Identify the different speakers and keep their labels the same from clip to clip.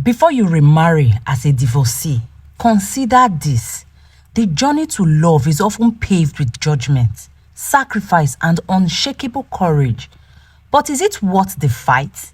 Speaker 1: Before you remarry as a divorcee, consider this. The journey to love is often paved with judgment, sacrifice, and unshakable courage. But is it worth the fight?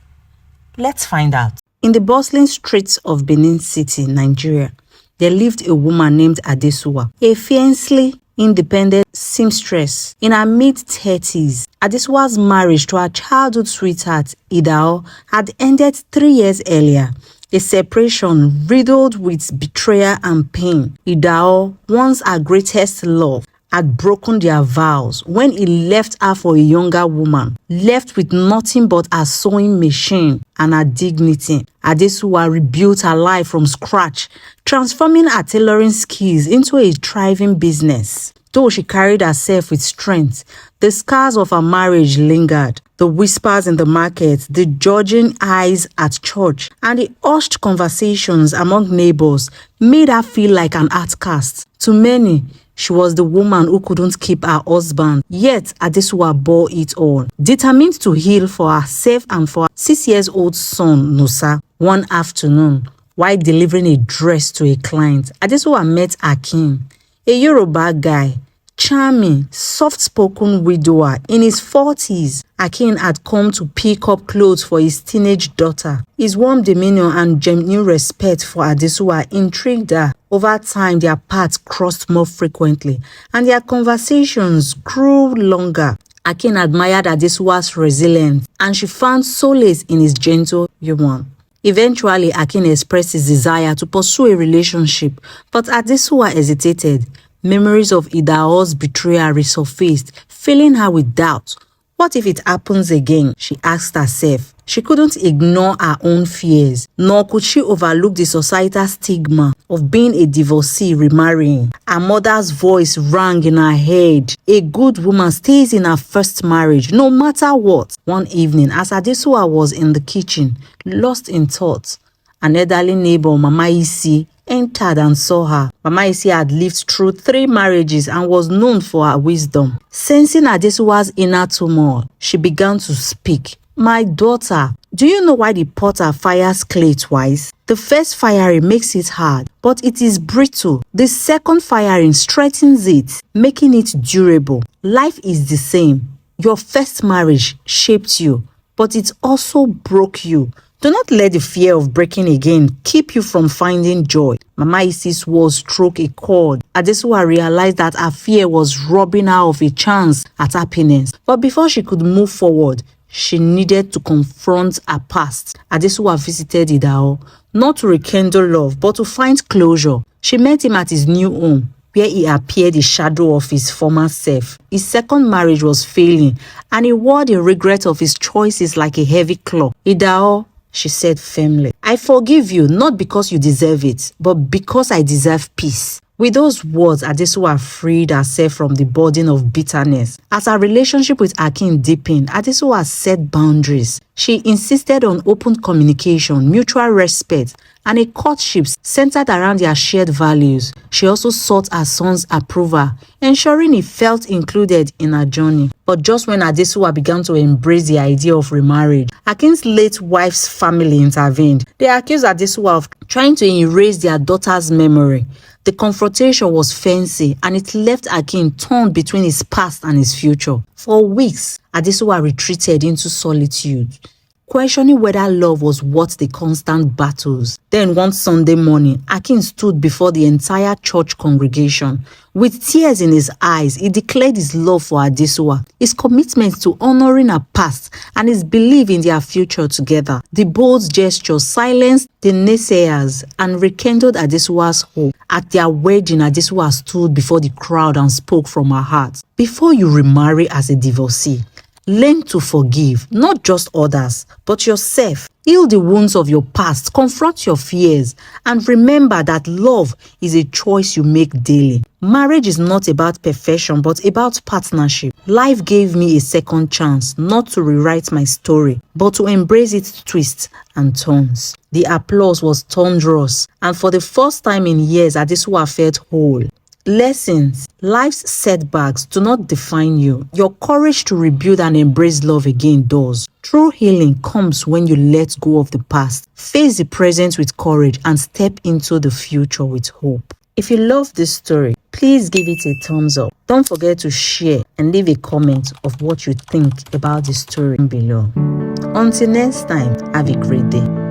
Speaker 1: Let's find out. In the bustling streets of Benin City, Nigeria, there lived a woman named Adesuwa, a fiercely independent seamstress in her mid-30s. Adesuwa's marriage to her childhood sweetheart, Idao, had ended 3 years earlier. A separation riddled with betrayal and pain. Idao, once her greatest love, had broken their vows when he left her for a younger woman, left with nothing but her sewing machine and her dignity. Adesuwa rebuilt her life from scratch, transforming her tailoring skills into a thriving business. Though she carried herself with strength, the scars of her marriage lingered. The whispers in the market, the judging eyes at church, and the hushed conversations among neighbors made her feel like an outcast. To many, she was the woman who couldn't keep her husband. Yet, Adesuwa bore it all, determined to heal for herself and for her 6-year-old son, Nusa. One afternoon, while delivering a dress to a client, Adesuwa met Akin, a Yoruba guy, charming, soft-spoken widower in his 40s. Akin had come to pick up clothes for his teenage daughter. His warm demeanor and genuine respect for Adesuwa intrigued her. Over time, their paths crossed more frequently, and their conversations grew longer. Akin admired Adesuwa's resilience, and she found solace in his gentle humor. Eventually, Akin expressed his desire to pursue a relationship, but Adesuwa hesitated. Memories of Idao's betrayal resurfaced, filling her with doubt. What if it happens again? She asked herself. She couldn't ignore her own fears, nor could she overlook the societal stigma of being a divorcee remarrying. Her mother's voice rang in her head. A good woman stays in her first marriage, no matter what. One evening, as Adesuwa was in the kitchen, lost in thought, an elderly neighbor, Mama Isi, entered and saw her. Mama Isi had lived through 3 marriages and was known for her wisdom. Sensing Adesuwa's inner turmoil, she began to speak. My daughter, do you know why the potter fires clay twice? The first firing makes it hard, but it is brittle. The second firing strengthens it, making it durable. Life is the same. Your first marriage shaped you, but it also broke you. Do not let the fear of breaking again keep you from finding joy. Mama Isi's words struck a chord. Adesuwa realized that her fear was robbing her of a chance at happiness. But before she could move forward, she needed to confront her past. Adesuwa visited Idao, not to rekindle love, but to find closure. She met him at his new home, where he appeared a shadow of his former self. His second marriage was failing, and he wore the regret of his choices like a heavy claw. Idao, she said firmly, I forgive you, not because you deserve it, but because I deserve peace. With those words, Adesuwa freed herself from the burden of bitterness. As her relationship with Akin deepened, Adesuwa set boundaries. She insisted on open communication, mutual respect, and a courtship centered around their shared values. She also sought her son's approval, ensuring he felt included in her journey. But just when Adesuwa began to embrace the idea of remarriage, Akin's late wife's family intervened. They accused Adesuwa of trying to erase their daughter's memory. The confrontation was fancy, and it left Akin torn between his past and his future. For weeks, Adesuwa retreated into solitude, questioning whether love was worth the constant battles. Then one Sunday morning, Akin stood before the entire church congregation. With tears in his eyes, he declared his love for Adesuwa, his commitment to honoring her past, and his belief in their future together. The bold gesture silenced the naysayers and rekindled Adesuwa's hope. At their wedding, Adesuwa stood before the crowd and spoke from her heart. Before you remarry as a divorcee, learn to forgive, not just others, but yourself. Heal the wounds of your past, confront your fears, and remember that love is a choice you make daily. Marriage is not about perfection, but about partnership. Life gave me a second chance, not to rewrite my story, but to embrace its twists and turns. The applause was thunderous, and for the first time in years, Adesuwa felt whole. Lessons. Life's setbacks do not define you. Your courage to rebuild and embrace love again does. True healing comes when you let go of the past, face the present with courage, and step into the future with hope. If you love this story, please give it a thumbs up. Don't forget to share and leave a comment of what you think about the story below. Until next time, have a great day.